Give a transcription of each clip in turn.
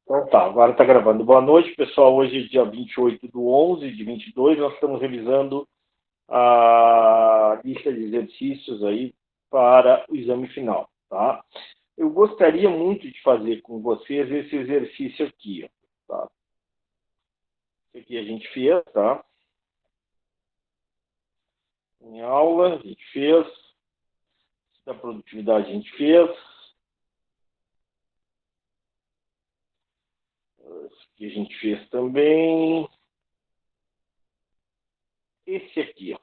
Então tá, agora está gravando. Boa noite, pessoal. Hoje é dia 28/11/22. Nós estamos revisando a lista de exercícios aí para o exame final, tá? Eu gostaria muito de fazer com vocês esse exercício aqui, ó, tá? Esse aqui a gente fez, tá? Em aula, a gente fez. Da produtividade a gente fez. Esse aqui a gente fez também. Esse aqui, ó.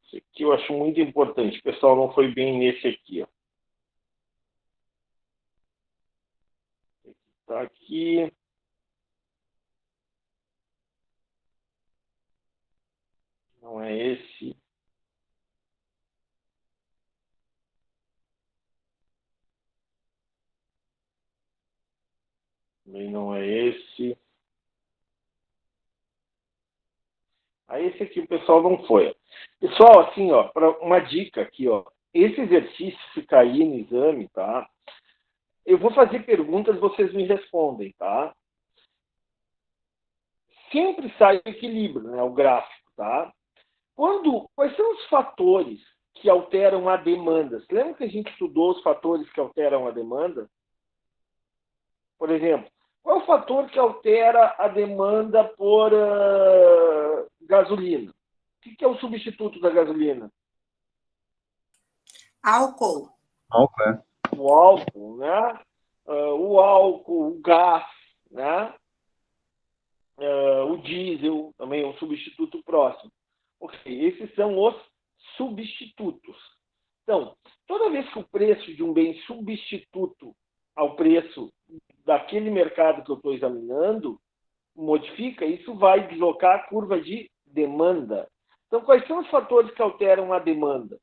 Esse aqui eu acho muito importante. O pessoal não foi bem nesse aqui, ó. Tá aqui. Não é esse. Também não é esse. Aí esse aqui o pessoal não foi. Pessoal, assim, ó, para uma dica aqui, ó. Esse exercício, se cair no exame, tá? Eu vou fazer perguntas, vocês me respondem, tá? Sempre sai o equilíbrio, né? O gráfico, tá? Quais são os fatores que alteram a demanda? Você lembra que a gente estudou os fatores que alteram a demanda? Por exemplo, qual é o fator que altera a demanda por gasolina? O que é o substituto da gasolina? Álcool. Álcool, é. O álcool, né? O álcool, o gás, né? O diesel também é um substituto próximo. Ok, esses são os substitutos. Então, toda vez que o preço de um bem substituto ao preço daquele mercado que eu estou examinando modifica, isso vai deslocar a curva de demanda. Então, quais são os fatores que alteram a demanda?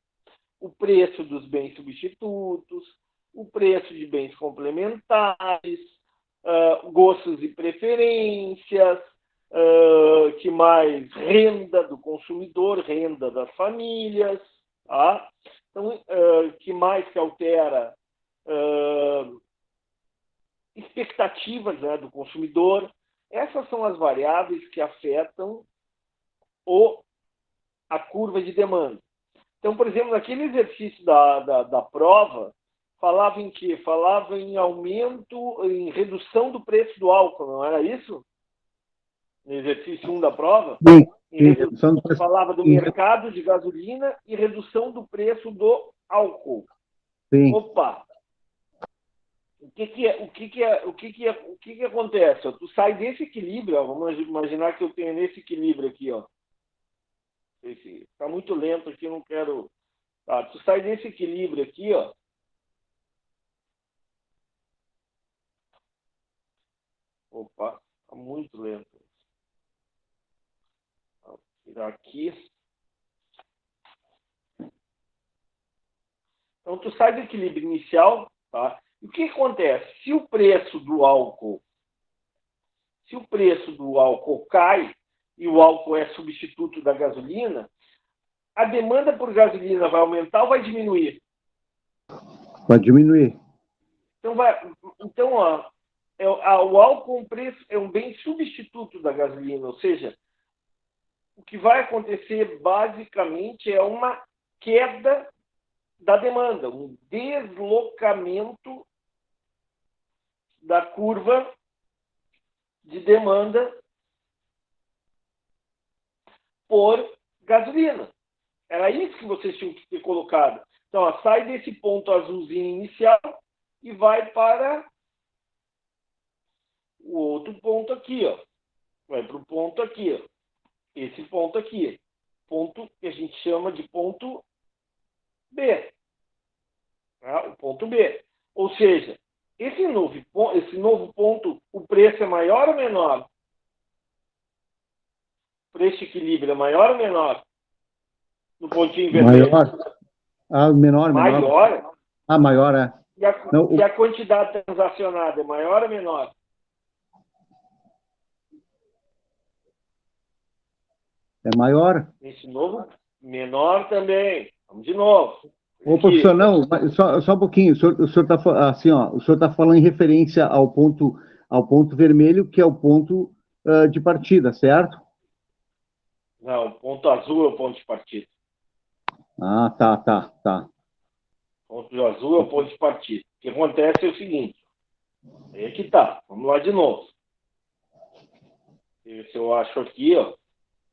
O preço dos bens substitutos, o preço de bens complementares, gostos e preferências, que mais? Renda do consumidor, renda das famílias, tá? Então, que mais que altera? Expectativas, né, do consumidor. Essas são as variáveis que afetam a curva de demanda. Então, por exemplo, naquele exercício da prova, falava em quê? Falava em aumento, em redução do preço do álcool, não era isso? No exercício 1 da prova? Sim, falava do mercado de gasolina e redução do preço do álcool. Sim. Opa! O que acontece? Tu sai desse equilíbrio, ó, vamos imaginar que eu tenho nesse equilíbrio aqui, ó. Está muito lento aqui, eu não quero. Tá, tu sai desse equilíbrio aqui, ó. Opa, está muito lento. Vou tirar aqui. Então, tu sai do equilíbrio inicial, tá? E o que acontece? Se o preço do álcool cai e o álcool é substituto da gasolina, a demanda por gasolina vai aumentar ou vai diminuir? Vai diminuir. Então, ó, o álcool é um bem substituto da gasolina, ou seja, o que vai acontecer basicamente é uma queda da demanda, um deslocamento da curva de demanda por gasolina. Era isso que vocês tinham que ter colocado. Então, ó, sai desse ponto azulzinho inicial e vai para o outro ponto aqui, ó. Vai para o ponto aqui, ó. Esse ponto aqui. Ponto que a gente chama de ponto B. Tá? O ponto B. Ou seja, esse novo ponto, o preço é maior ou menor? O preço equilíbrio é maior ou menor? No pontinho vermelho. Maior. Ah, menor. Maior? Ah, maior, é. E a quantidade transacionada é maior ou menor? É maior. Esse novo, menor também. Vamos de novo. Ô, professor, não, só um pouquinho. O senhor está assim, ó, o senhor está falando em referência ao ponto ao ponto vermelho, que é o ponto de partida, certo? Não, o ponto azul é o ponto de partida. Ah, tá. O ponto azul é o ponto de partida. O que acontece é o seguinte. Aí é que tá. Vamos lá de novo. Se eu acho aqui, ó,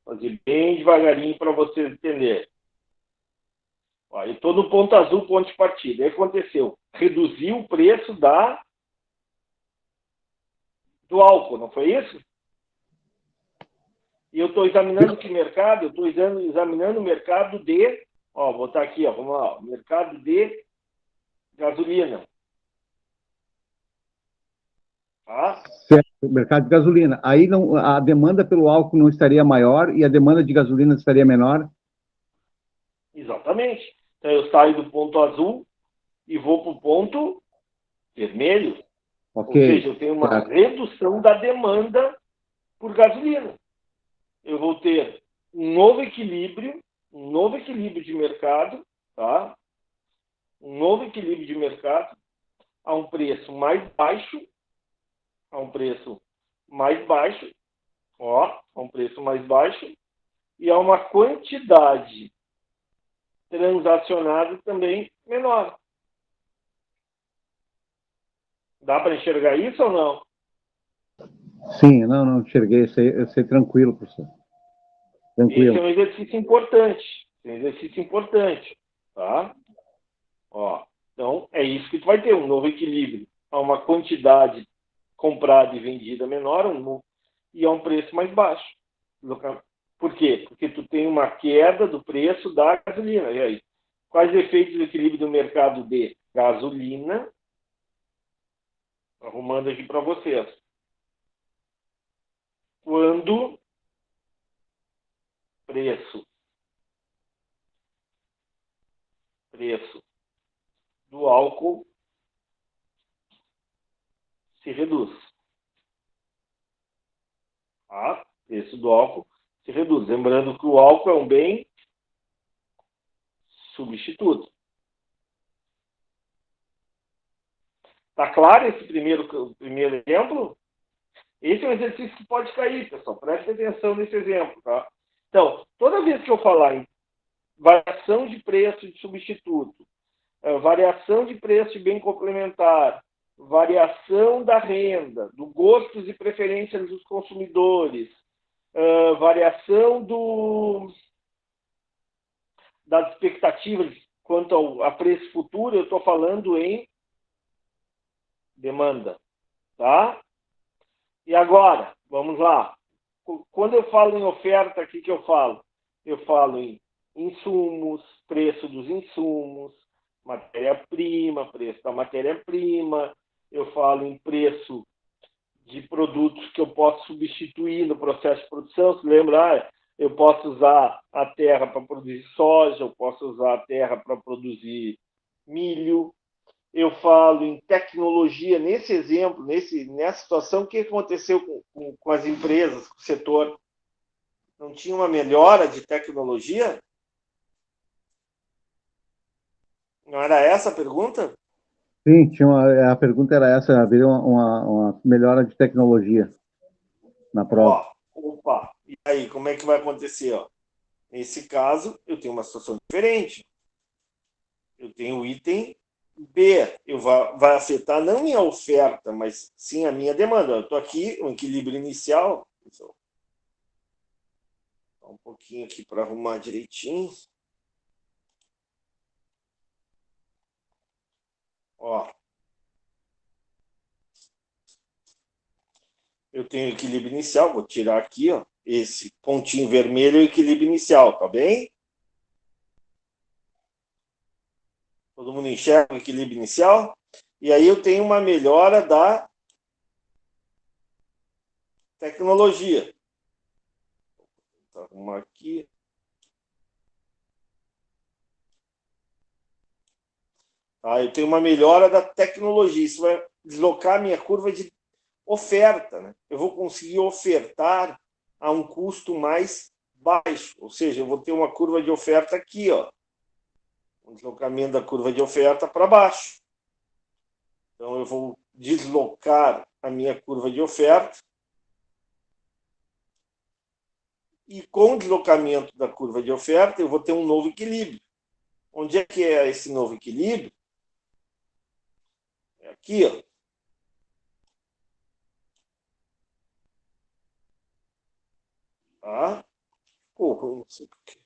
fazer bem devagarinho para vocês entenderem. Ó, eu estou no ponto azul, ponto de partida. Aí aconteceu. Reduziu o preço do álcool, não foi isso? E eu estou examinando que mercado? Eu estou examinando o mercado de... Ó, vou botar aqui, ó, vamos lá. Mercado de gasolina. Tá? Certo, mercado de gasolina. Aí não, a demanda pelo álcool não estaria maior e a demanda de gasolina estaria menor? Exatamente. Então eu saio do ponto azul e vou para o ponto vermelho. Ok. Ou seja, eu tenho uma Certo. redução da demanda por gasolina. Eu vou ter um novo equilíbrio de mercado, tá? Um novo equilíbrio de mercado a um preço mais baixo, a um preço mais baixo, ó, a um preço mais baixo e a uma quantidade transacionada também menor. Dá para enxergar isso ou não? Sim, não enxerguei. Eu sei tranquilo, professor. Esse é Tranquilo. um exercício importante. É um exercício importante, tá? Ó, então, é isso que tu vai ter, um novo equilíbrio a uma quantidade comprada e vendida menor e a um preço mais baixo. Por quê? Porque tu tem uma queda do preço da gasolina. E aí? Quais efeitos do equilíbrio do mercado de gasolina? Arrumando aqui para vocês. Quando preço do álcool se reduz. Tá? Preço do álcool se reduz. Lembrando que o álcool é um bem substituto. Está claro esse primeiro exemplo? Esse é um exercício que pode cair, pessoal. Preste atenção nesse exemplo. Tá? Então, toda vez que eu falar em variação de preço de substituto, variação de preço de bem complementar, variação da renda, do gostos e preferências dos consumidores, variação das expectativas quanto a preço futuro, eu estou falando em demanda. Tá? E agora, vamos lá. Quando eu falo em oferta, o que eu falo? Eu falo em insumos, preço dos insumos, matéria-prima, preço da matéria-prima. Eu falo em preço de produtos que eu posso substituir no processo de produção. Você lembra? Eu posso usar a terra para produzir soja, eu posso usar a terra para produzir milho. Eu falo em tecnologia, nesse exemplo, nessa situação, o que aconteceu com as empresas, com o setor? Não tinha uma melhora de tecnologia? Não era essa a pergunta? Sim, a pergunta era essa, haveria uma melhora de tecnologia na prova. Ó, opa, e aí, como é que vai acontecer? Ó? Nesse caso, eu tenho uma situação diferente. Eu tenho o item B, vai afetar não minha oferta, mas sim a minha demanda. Eu estou aqui, um equilíbrio inicial. Um pouquinho aqui para arrumar direitinho. Ó, eu tenho equilíbrio inicial, vou tirar aqui, ó, esse pontinho vermelho é o equilíbrio inicial, tá bem? Todo mundo enxerga o equilíbrio inicial? E aí eu tenho uma melhora da tecnologia. Vou arrumar aqui. Tá, eu tenho uma melhora da tecnologia. Isso vai deslocar a minha curva de oferta. Né? Eu vou conseguir ofertar a um custo mais baixo. Ou seja, eu vou ter uma curva de oferta aqui, ó. Um deslocamento da curva de oferta para baixo. Então, eu vou deslocar a minha curva de oferta. E com o deslocamento da curva de oferta, eu vou ter um novo equilíbrio. Onde é que é esse novo equilíbrio? É aqui, ó. Tá? Não sei por quê.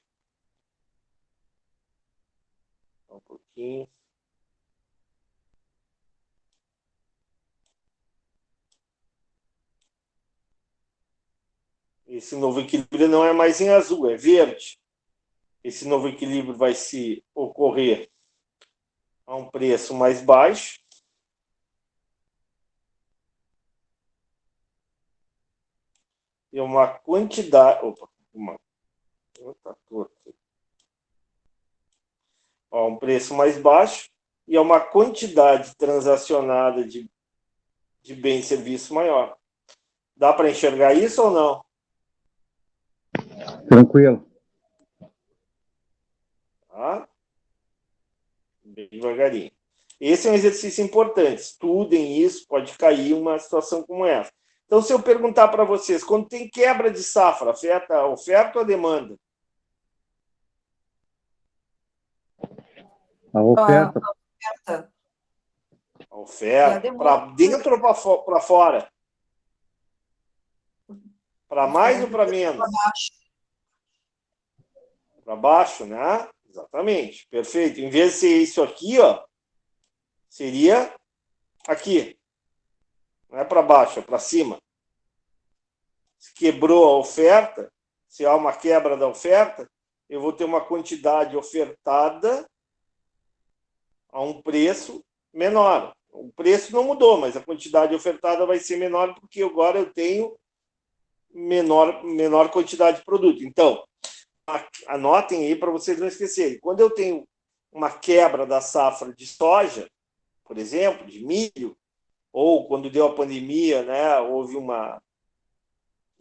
Um pouquinho. Esse novo equilíbrio não é mais em azul, é verde. Esse novo equilíbrio vai se ocorrer a um preço mais baixo. E uma quantidade. Opa, tá torto. Ó, um preço mais baixo e uma quantidade transacionada de bem e serviço maior. Dá para enxergar isso ou não? Tranquilo. Tá? Bem devagarinho. Esse é um exercício importante. Estudem isso, pode cair uma situação como essa. Então, se eu perguntar para vocês, quando tem quebra de safra, afeta a oferta ou a demanda? A oferta. A oferta. Para dentro ou para fora? Para mais ou para menos? Para baixo, né? Exatamente. Perfeito. Em vez de ser isso aqui, ó, seria aqui. Não é para baixo, é para cima. Se quebrou a oferta, se há uma quebra da oferta, eu vou ter uma quantidade ofertada a um preço menor. O preço não mudou, mas a quantidade ofertada vai ser menor porque agora eu tenho menor quantidade de produto. Então, anotem aí para vocês não esquecerem. Quando eu tenho uma quebra da safra de soja, por exemplo, de milho, ou quando deu a pandemia, né, houve uma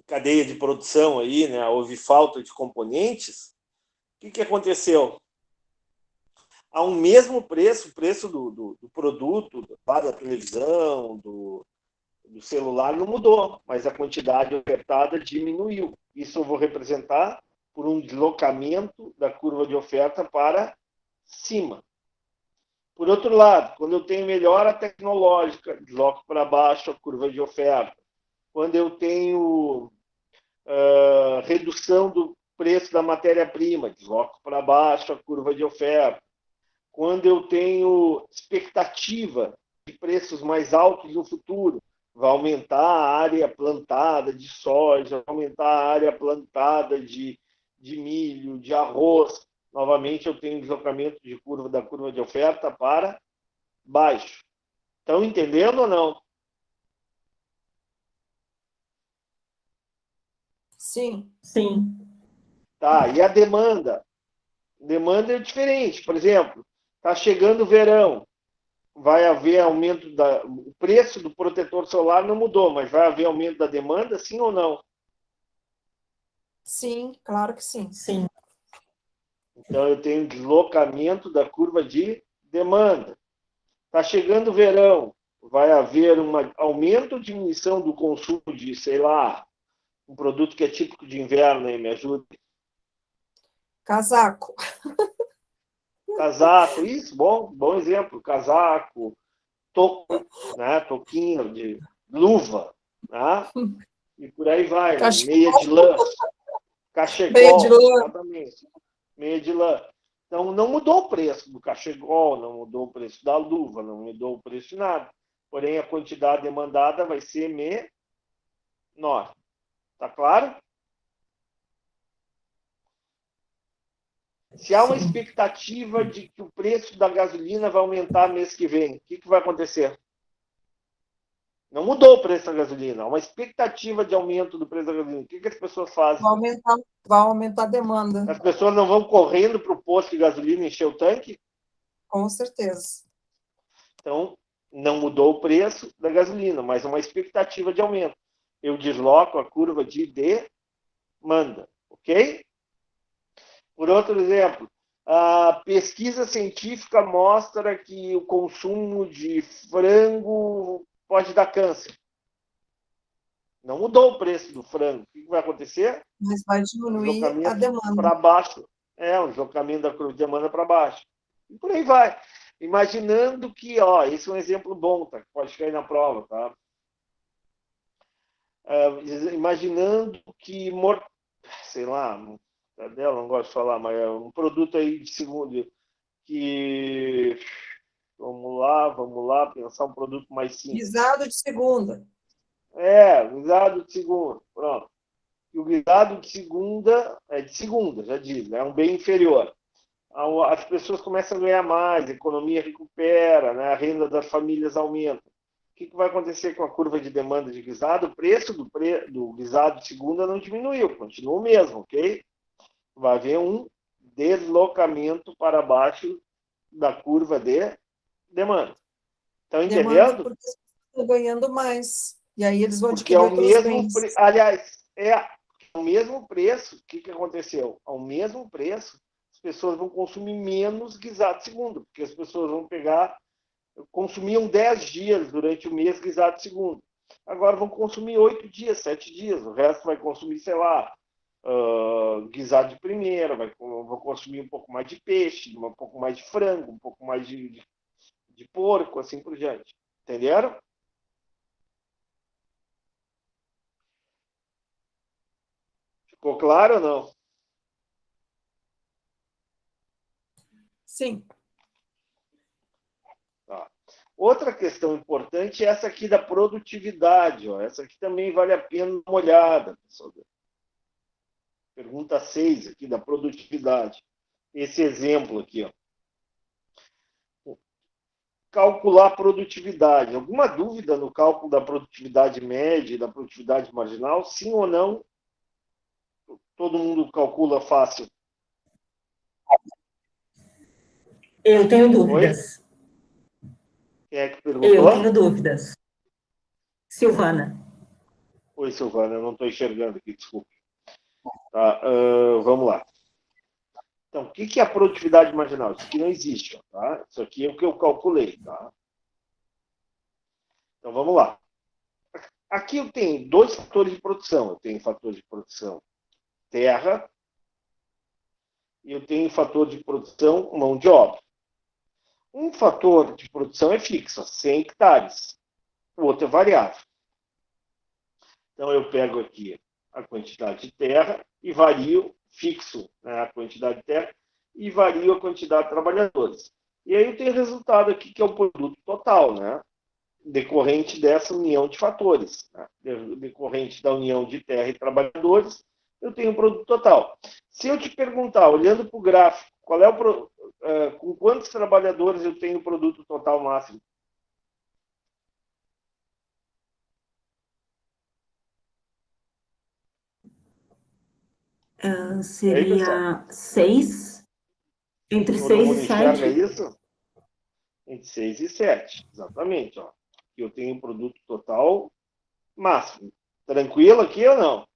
cadeia de produção aí, né, houve falta de componentes, o que aconteceu? A um mesmo preço, o preço do produto, da televisão, do celular não mudou, mas a quantidade ofertada diminuiu. Isso eu vou representar por um deslocamento da curva de oferta para cima. Por outro lado, quando eu tenho melhora tecnológica, desloco para baixo a curva de oferta. Quando eu tenho redução do preço da matéria-prima, desloco para baixo a curva de oferta. Quando eu tenho expectativa de preços mais altos no futuro, vai aumentar a área plantada de soja, vai aumentar a área plantada de milho, de arroz. Novamente, eu tenho deslocamento de curva da curva de oferta para baixo. Estão entendendo ou não? Sim. Tá, e a demanda? Demanda é diferente. Por exemplo, está chegando o verão, vai haver aumento o preço do protetor solar não mudou, mas vai haver aumento da demanda, sim ou não? Sim, claro que sim. Então eu tenho deslocamento da curva de demanda. Está chegando o verão, vai haver um aumento ou diminuição do consumo de, sei lá, um produto que é típico de inverno, aí, me ajude. Casaco. Casaco, isso, bom exemplo. Casaco, toco, né? Toquinho de luva, né? E por aí vai, né? Meia de lã, cachecol, Meia de lã. exatamente, meia de lã. Então, não mudou o preço do cachecol, não mudou o preço da luva, não mudou o preço de nada. Porém, a quantidade demandada vai ser menor. Tá claro? Se há uma expectativa de que o preço da gasolina vai aumentar mês que vem, o que vai acontecer? Não mudou o preço da gasolina, há uma expectativa de aumento do preço da gasolina. O que as pessoas fazem? Vai aumentar a demanda. As pessoas não vão correndo para o posto de gasolina encher o tanque? Com certeza. Então, não mudou o preço da gasolina, mas uma expectativa de aumento. Eu desloco a curva de demanda, ok? Por outro exemplo, a pesquisa científica mostra que o consumo de frango pode dar câncer. Não mudou o preço do frango. O que vai acontecer? Mas vai Um diminuir a deslocamento demanda. para baixo. Um deslocamento da curva de demanda para baixo. E por aí vai. Imaginando que, esse é um exemplo bom, tá? Pode cair na prova, tá? Imaginando que, sei lá, dela não gosto de falar, mas é um produto aí de segundo, que, vamos lá, pensar um produto mais simples. Guisado de segunda. Guisado de segunda, pronto. E o guisado de segunda, já diz, é um bem inferior. As pessoas começam a ganhar mais, a economia recupera, né? A renda das famílias aumenta. O que vai acontecer com a curva de demanda de guisado? O preço do guisado de segunda não diminuiu, continua o mesmo, ok? Vai haver um deslocamento para baixo da curva de demanda. Estão Demanda entendendo? porque as pessoas estão ganhando mais. E aí eles vão Porque é adquirir o outros mesmo, bens. aliás, é o mesmo preço. O que aconteceu? Ao mesmo preço, as pessoas vão consumir menos guisado segundo, porque as pessoas vão consumiam 10 dias durante o mês guisado segundo. Agora vão consumir 8 dias, 7 dias. O resto vai consumir, sei lá, guisado de primeira, vão consumir um pouco mais de peixe, um pouco mais de frango, um pouco mais de porco, assim por diante. Entenderam? Ficou claro ou não? Sim. Tá. Outra questão importante é essa aqui da produtividade. Essa aqui também vale a pena uma olhada, pessoal. Pergunta 6 aqui da produtividade. Esse exemplo aqui. Calcular a produtividade. Alguma dúvida no cálculo da produtividade média e da produtividade marginal? Sim ou não? Todo mundo calcula fácil. Eu tenho Oi? dúvidas. Quem é que perguntou? Eu tenho dúvidas. Silvana. Oi, Silvana, eu não estou enxergando aqui, desculpe. Tá, vamos lá. Então, o que é a produtividade marginal? Isso aqui não existe, tá? Isso aqui é o que eu calculei, tá? Então, vamos lá. Aqui eu tenho dois fatores de produção. Eu tenho fator de produção terra e eu tenho fator de produção mão de obra. Um fator de produção é fixo, 100 hectares. O outro é variável. Então, eu pego aqui a quantidade de terra e vario fixo, né, a quantidade de terra e vario a quantidade de trabalhadores. E aí eu tenho resultado aqui que é o produto total, né? Decorrente dessa união de fatores, né? Decorrente da união de terra e trabalhadores, eu tenho um produto total. Se eu te perguntar, olhando para o gráfico, qual é com quantos trabalhadores eu tenho o produto total máximo? Seria 6, entre Todo 6 mundo e enxerga 7. isso? Entre 6 e 7, exatamente. Ó. Eu tenho um produto total máximo. Tranquilo aqui ou não?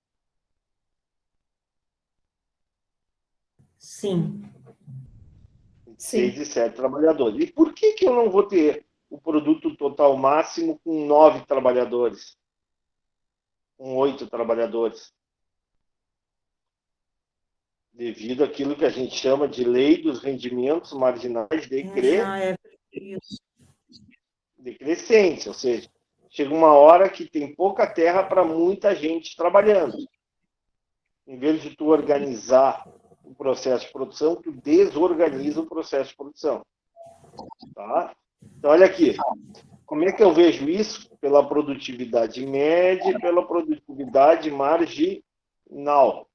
Sim. Entre Sim. 6 e 7 trabalhadores. E por que eu não vou ter o produto total máximo com 9 trabalhadores? Com 8 trabalhadores? Devido àquilo que a gente chama de lei dos rendimentos marginais Já é isso. decrescente, ou seja, chega uma hora que tem pouca terra para muita gente trabalhando. Em vez de tu organizar o processo de produção, tu desorganiza o processo de produção. Tá? Então, olha aqui. Como é que eu vejo isso? Pela produtividade média e pela produtividade marginal.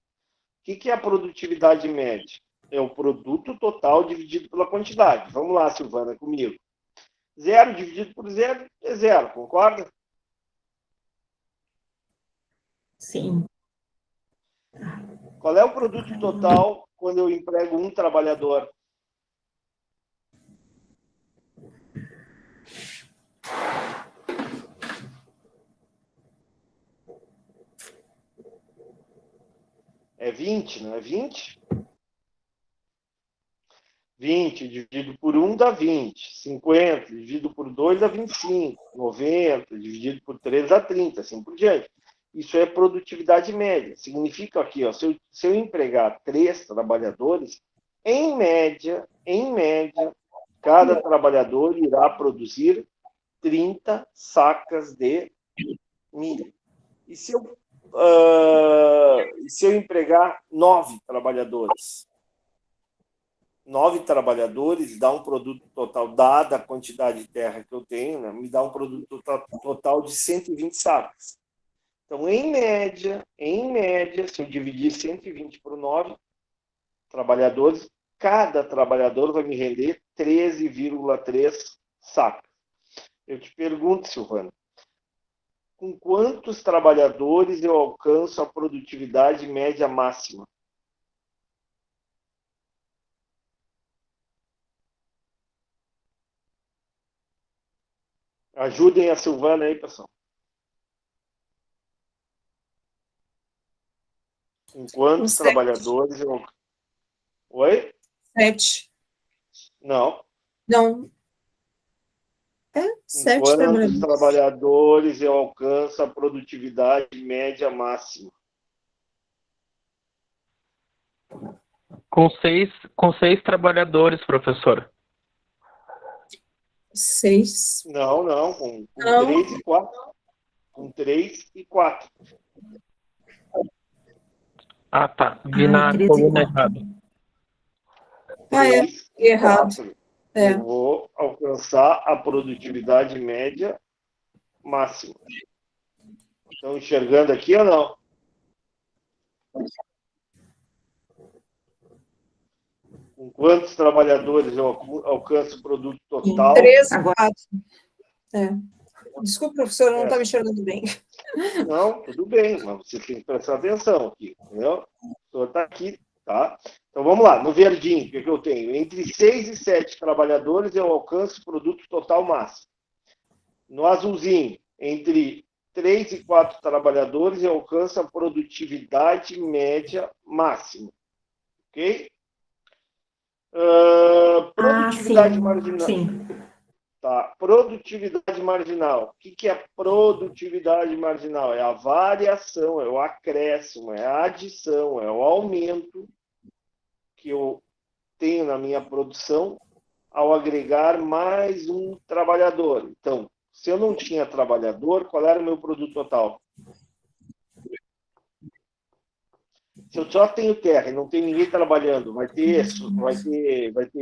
O que é a produtividade média? É o produto total dividido pela quantidade. Vamos lá, Silvana, comigo. 0 dividido por 0 é 0, concorda? Sim. Qual é o produto total quando eu emprego um trabalhador? É 20, não é 20? 20 dividido por 1 dá 20. 50 dividido por 2 dá 25. 90 dividido por 3 dá 30, assim por diante. Isso é produtividade média. Significa aqui, ó, se eu empregar 3 trabalhadores, em média, cada trabalhador irá produzir 30 sacas de milho. E se eu empregar 9 trabalhadores? 9 trabalhadores dá um produto total, dada a quantidade de terra que eu tenho, né, me dá um produto total de 120 sacas. Então, em média, se eu dividir 120 por 9 trabalhadores, cada trabalhador vai me render 13,3 sacas. Eu te pergunto, Silvana, com quantos trabalhadores eu alcanço a produtividade média máxima? Ajudem a Silvana aí, pessoal. Com quantos trabalhadores eu... Oi? 7. Não. Não. É, 7 Quantos trabalhadores. trabalhadores eu alcanço a produtividade média máxima? Com seis trabalhadores, professor. 6. Não, com Não. 3 e 4. Com 3 e 4. Ah, tá. Vi na 3 e coluna 4. errada. Ah, é. 3 e Errado. 4. É. Eu vou alcançar a produtividade média máxima. Estão enxergando aqui ou não? Com quantos trabalhadores eu alcanço o produto total? 3 e Agora. 4. É. Desculpa, professor, eu não estava enxergando bem. Não, tudo bem, mas você tem que prestar atenção aqui, entendeu? O senhor está aqui, tá? Então vamos lá, no verdinho, o que eu tenho? Entre 6 e 7 trabalhadores eu alcanço o produto total máximo. No azulzinho, entre 3 e 4 trabalhadores eu alcanço a produtividade média máxima. Ok? Produtividade marginal. Sim. Tá. Produtividade marginal. O que é produtividade marginal? É a variação, é o acréscimo, é a adição, é o aumento que eu tenho na minha produção ao agregar mais um trabalhador. Então, se eu não tinha trabalhador, qual era o meu produto total? Se eu só tenho terra e não tem ninguém trabalhando, vai ter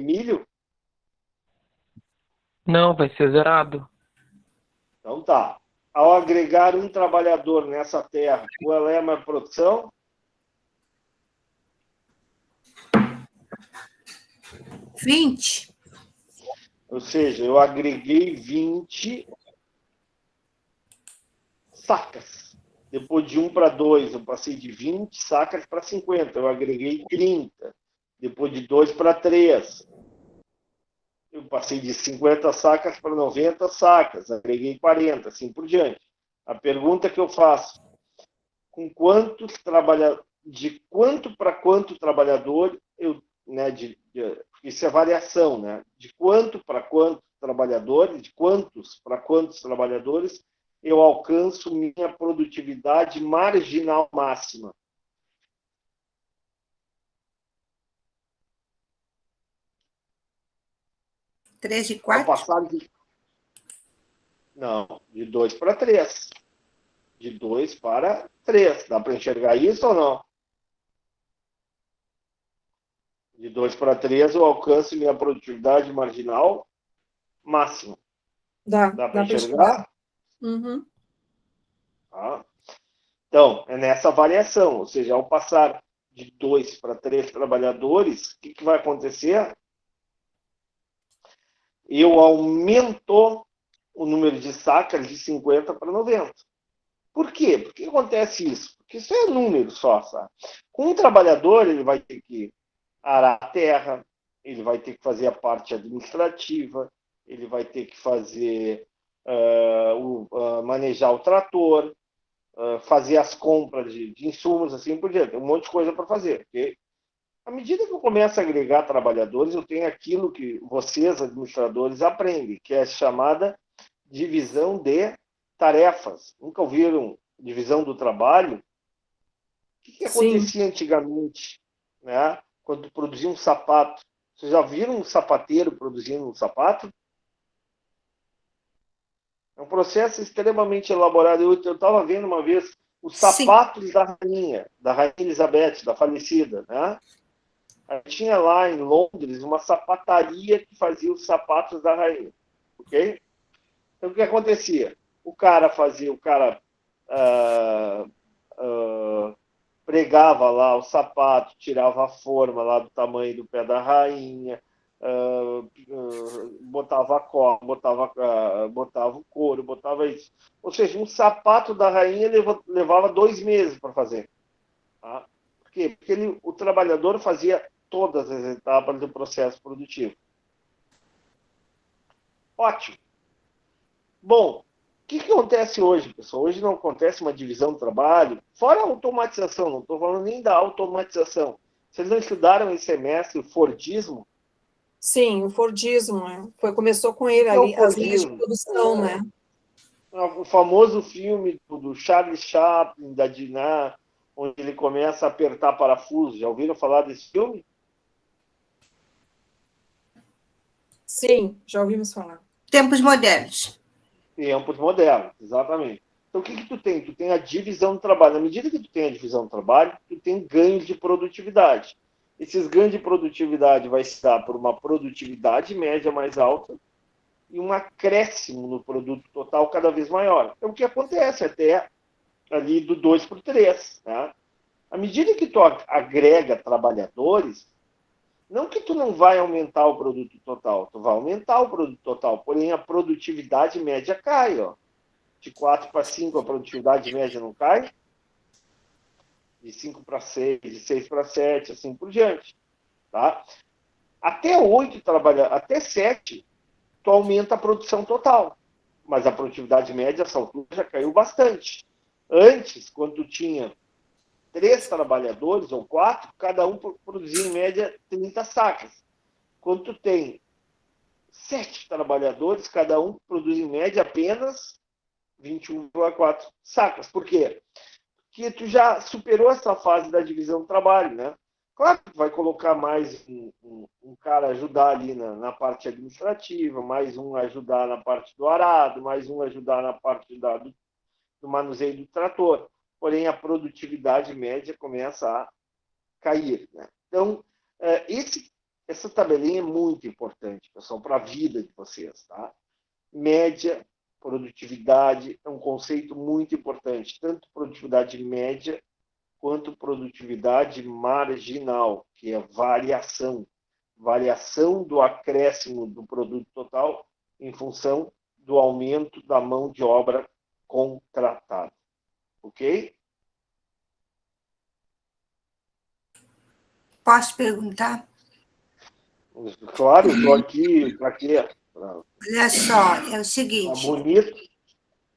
milho? Não, vai ser zerado. Então tá. Ao agregar um trabalhador nessa terra, qual é a minha produção? 20. Ou seja, eu agreguei 20 sacas. Depois de 1 para 2, eu passei de 20 sacas para 50. Eu agreguei 30. Depois de 2 para 3, eu passei de 50 sacas para 90 sacas. Agreguei 40, assim por diante. A pergunta que eu faço, com quantos de quanto para quanto trabalhador eu, né, isso é variação, né? De quanto para quanto trabalhadores, de quantos para quantos trabalhadores eu alcanço minha produtividade marginal máxima? Três de Ao 4? passar de... Não, de 2 para 3. De 2 para 3. Dá para enxergar isso ou não? De 2 para 3 eu alcanço minha produtividade marginal máxima. Dá para pra enxergar? Uhum. Tá? Então, é nessa variação, ou seja, ao passar de 2 para 3 trabalhadores, o que vai acontecer? Eu aumento o número de sacas de 50 para 90. Por quê? Por que acontece isso? Porque isso é número só, sabe? Com um trabalhador, ele vai ter que arar a terra, ele vai ter que fazer a parte administrativa, ele vai ter que fazer manejar o trator, fazer as compras de insumos, assim por diante. Tem um monte de coisa para fazer. Okay? À medida que eu começo a agregar trabalhadores, eu tenho aquilo que vocês, administradores, aprendem, que é a chamada divisão de tarefas. Nunca ouviram divisão do trabalho, o que Sim. acontecia antigamente, né? Quando produzia um sapato? Vocês já viram um sapateiro produzindo um sapato? É um processo extremamente elaborado. Eu estava vendo uma vez os Sim. sapatos da Rainha Elizabeth, da falecida, né? Aí tinha lá em Londres uma sapataria que fazia os sapatos da rainha, ok? Então o que acontecia? O cara ah, ah, pregava lá o sapato, tirava a forma lá do tamanho do pé da rainha, botava a cola, botava o couro, botava isso. Ou seja, um sapato da rainha levava 2 meses para fazer. Tá? Por quê? Porque o trabalhador fazia todas as etapas do processo produtivo. Ótimo. Bom, o que acontece hoje, pessoal? Hoje não acontece uma divisão do trabalho, fora a automatização, não estou falando nem da automatização. Vocês não estudaram esse semestre o Fordismo? Sim, o Fordismo, começou com ele O que é o ali, as linhas de Fordismo? produção, né? O famoso filme do Charlie Chaplin, da Dinah, onde ele começa a apertar parafusos. Já ouviram falar desse filme? Sim, já ouvimos falar. Tempos modernos. Tempos modernos, exatamente. Então, o que tu tem? Tu tem a divisão do trabalho. Na medida que tu tem a divisão do trabalho, tu tem ganhos de produtividade. Esses ganhos de produtividade vai se dar por uma produtividade média mais alta e um acréscimo no produto total cada vez maior. É o que acontece até ali do 2 por 3. Né? À medida que tu agrega trabalhadores, não que tu não vai aumentar o produto total, tu vai aumentar o produto total, porém a produtividade média cai. Ó. De 4 para 5 a produtividade média não cai, de 5 para 6, de 6 para 7, assim por diante. Tá? Até 7, tu aumenta a produção total. Mas a produtividade média, essa altura, já caiu bastante. Antes, quando tu tinha 3 trabalhadores ou 4, cada um produzia em média 30 sacas. Quando tu tem 7 trabalhadores, cada um produz em média apenas 21,4 sacas. Por quê? Porque tu já superou essa fase da divisão do trabalho, né? Claro que tu vai colocar mais um cara ajudar ali na parte administrativa, mais um ajudar na parte do arado, mais um ajudar na parte do manuseio do trator. Porém, a produtividade média começa a cair. Né? Então, essa tabelinha é muito importante, pessoal, para a vida de vocês. Tá? Média, produtividade é um conceito muito importante, tanto produtividade média quanto produtividade marginal, que é variação do acréscimo do produto total em função do aumento da mão de obra contratada. Ok? Posso perguntar? Claro, estou aqui para quê? Olha só, é o Tá seguinte, bonito.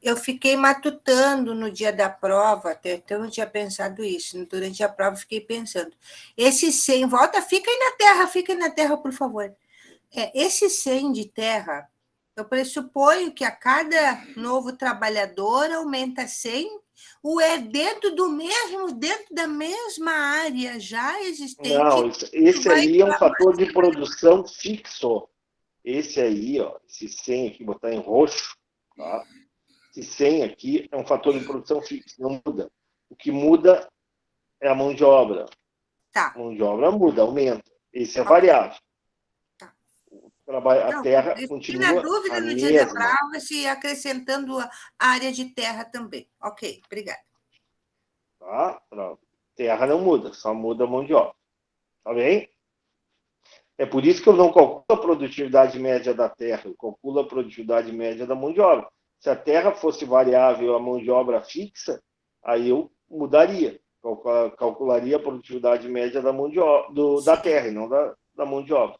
eu fiquei matutando no dia da prova, até eu não tinha pensado isso, durante a prova fiquei pensando, esse 100, fica aí na terra, por favor. Esse 100 de terra, eu pressuponho que a cada novo trabalhador aumenta 100, ou é dentro da mesma área já existente? Não, esse aí é um fator de produção fixo. Esse aí, ó, esse 100 aqui, botar em roxo, tá? Esse 100 aqui é um fator de produção fixo, não muda. O que muda é a mão de obra. Tá. A mão de obra muda, aumenta. Esse é variável. Tá. A terra continua na dúvida a no dia da mesma. prova, se acrescentando a área de terra também. Ok, obrigada. Tá? Terra não muda, só muda a mão de obra. Tá bem? É por isso que eu não calculo a produtividade média da terra, eu calculo a produtividade média da mão de obra. Se a terra fosse variável, a mão de obra fixa, aí eu mudaria. Calcularia a produtividade média da mão de obra, da terra e não da mão de obra.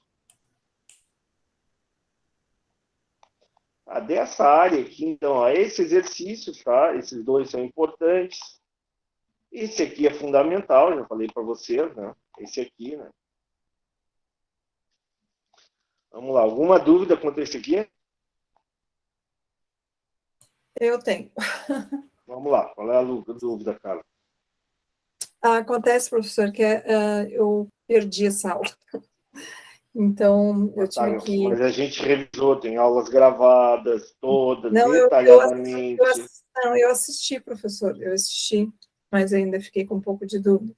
Dessa área aqui, então, ó, esse exercício, tá? Esses dois são importantes. Esse aqui é fundamental, já falei para vocês, né? Esse aqui, né? Vamos lá, alguma dúvida quanto a esse aqui? Eu tenho. Vamos lá, qual é a dúvida, Carla? Acontece, professor, que eu perdi essa aula. Então, eu tive que... Mas a gente revisou, tem aulas gravadas, todas, Não, detalhadamente. eu assisti, professor, eu assisti, mas ainda fiquei com um pouco de dúvida.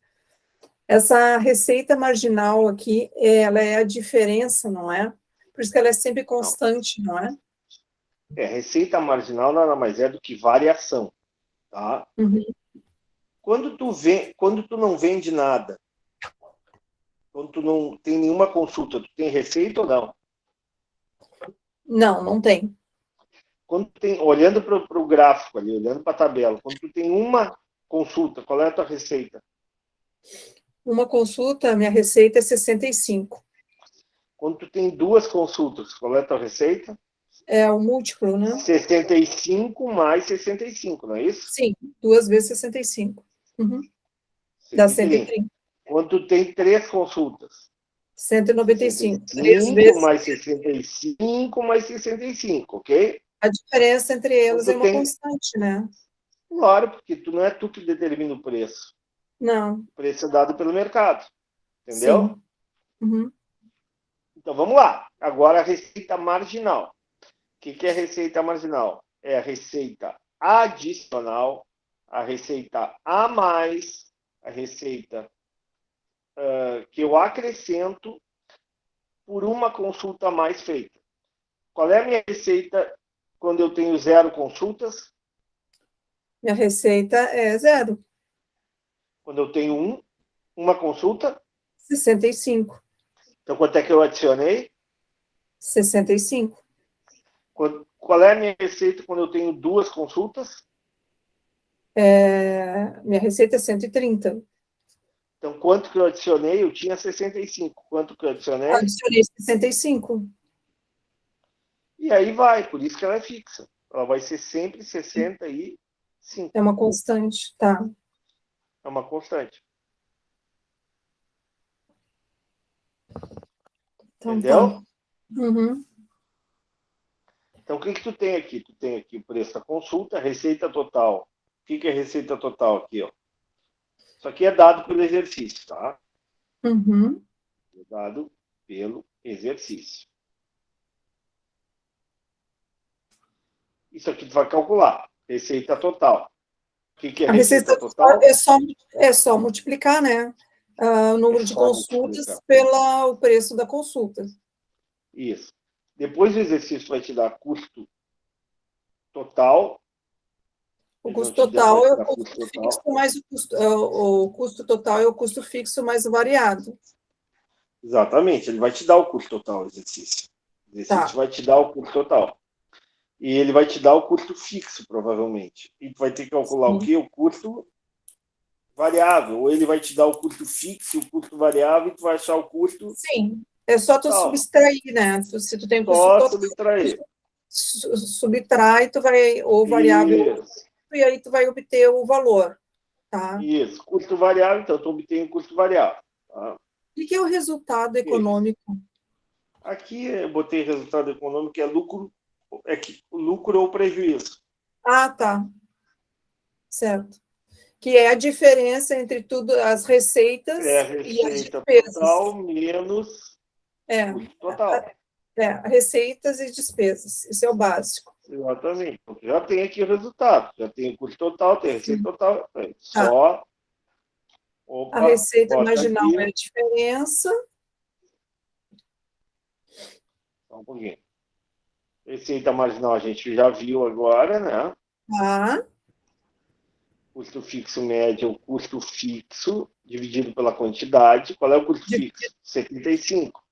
Essa receita marginal aqui, ela é a diferença, não é? Por isso que ela é sempre constante, não é? Receita marginal nada mais é do que variação, tá? Uhum. Quando tu não vende nada, quando tu não tem nenhuma consulta, tu tem receita ou não? Não tem. Quando tem, olhando para o gráfico ali, olhando para a tabela, quando tu tem uma consulta, qual é a tua receita? Uma consulta, minha receita é 65. Quando tu tem duas consultas, qual é a tua receita? É o múltiplo, né? 65 mais 65, não é isso? Sim, 2 vezes 65. Uhum. Dá 130. Quando tu tem três consultas? 195. 65 vezes... mais 65 mais 65, ok? A diferença entre elas é uma tem... constante, né? Claro, porque não é tu que determina o preço. Não. O preço é dado pelo mercado. Entendeu? Sim. Uhum. Então, vamos lá. Agora, a receita marginal. O que é receita marginal? É a receita adicional, a receita a mais, a receita que eu acrescento por uma consulta a mais feita. Qual é a minha receita quando eu tenho 0 consultas? Minha receita é 0. Quando eu tenho uma consulta? 65. Então, quanto é que eu adicionei? 65. Qual é a minha receita quando eu tenho 2 consultas? Minha receita é 130. Então, quanto que eu adicionei? Eu tinha 65. Quanto que eu adicionei? Adicionei 65. E aí vai, por isso que ela é fixa. Ela vai ser sempre 65. É uma constante, tá. É uma constante. Então, entendeu? Tá. Uhum. Então, o que tu tem aqui? Tu tem aqui o preço da consulta, receita total. O que é receita total aqui, ó? Isso aqui é dado pelo exercício, tá? Uhum. É dado pelo exercício. Isso aqui tu vai calcular. Receita total. O que é receita total? É só multiplicar, né? O número de consultas pelo preço da consulta. Isso. Depois o exercício vai te dar custo total. O custo total é o custo fixo mais o custo total é o custo fixo mais o variado. Exatamente, ele vai te dar o custo total, o exercício. O exercício vai te dar o custo total. E ele vai te dar o custo fixo, provavelmente. E tu vai ter que calcular o quê? O custo variável. Ou ele vai te dar o custo fixo, o custo variável, e tu vai achar o custo... Sim, é só tu subtrair, né? Se tu tem o custo total, subtrair. Subtrai, tu vai, ou variável, Isso. e aí tu vai obter o valor, tá? Isso, custo variável, então tu obtém o custo variável. Tá? O que é o resultado econômico? Aqui eu botei resultado econômico, é lucro, lucro ou prejuízo. Ah, tá. Certo. Que é a diferença entre tudo, as receitas e as despesas. Total menos custo total. Receitas e despesas. Isso é o básico. Exatamente. Já tem aqui o resultado. Já tem o custo total, tem a receita total. Só... Opa, a receita marginal aqui. É a diferença. Só um pouquinho. Receita marginal a gente já viu agora, né? Tá. Custo fixo médio é o custo fixo dividido pela quantidade. Qual é o custo fixo? 75.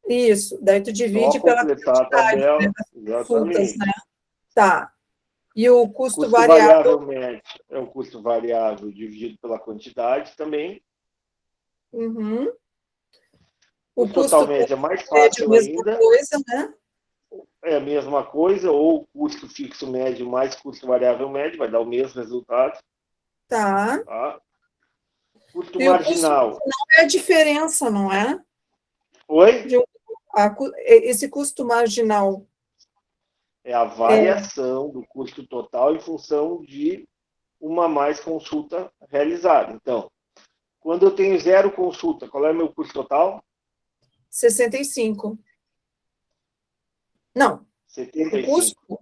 Isso. Daí tu divide pela quantidade, a tabela. né, Exatamente. Frutas, né? Tá. E o custo variável médio é o custo variável dividido pela quantidade também. Uhum. O custo total médio é mais fácil ainda. Coisa, né? É a mesma coisa, ou custo fixo médio mais custo variável médio, vai dar o mesmo resultado. Tá. Custo marginal. Custo não é a diferença, não é? Oi? Esse custo marginal. É a variação do custo total em função de uma mais consulta realizada. Então, quando eu tenho 0 consulta, qual é o meu custo total? 65. Não, o 75. custo.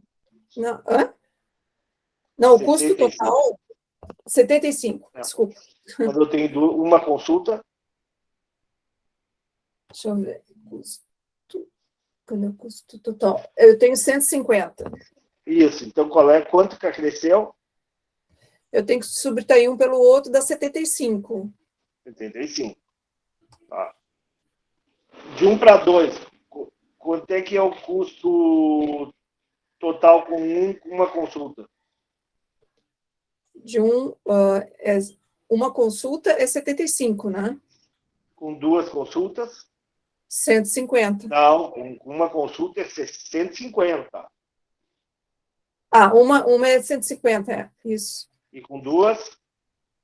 Não, hã? Não, o custo 75. total. 75, Não. desculpa. Quando eu tenho uma consulta, Deixa eu ver. Quando é o custo total? Eu tenho 150. isso. Então, quanto que cresceu? Eu tenho que subtrair um pelo outro, dá 75. 75. Tá. De 1 para 2, quanto é que é o custo total com uma consulta? Uma consulta é 75, né? Com 2 consultas? 150. Não, com uma consulta é 150. Ah, uma é 150, isso. E com 2?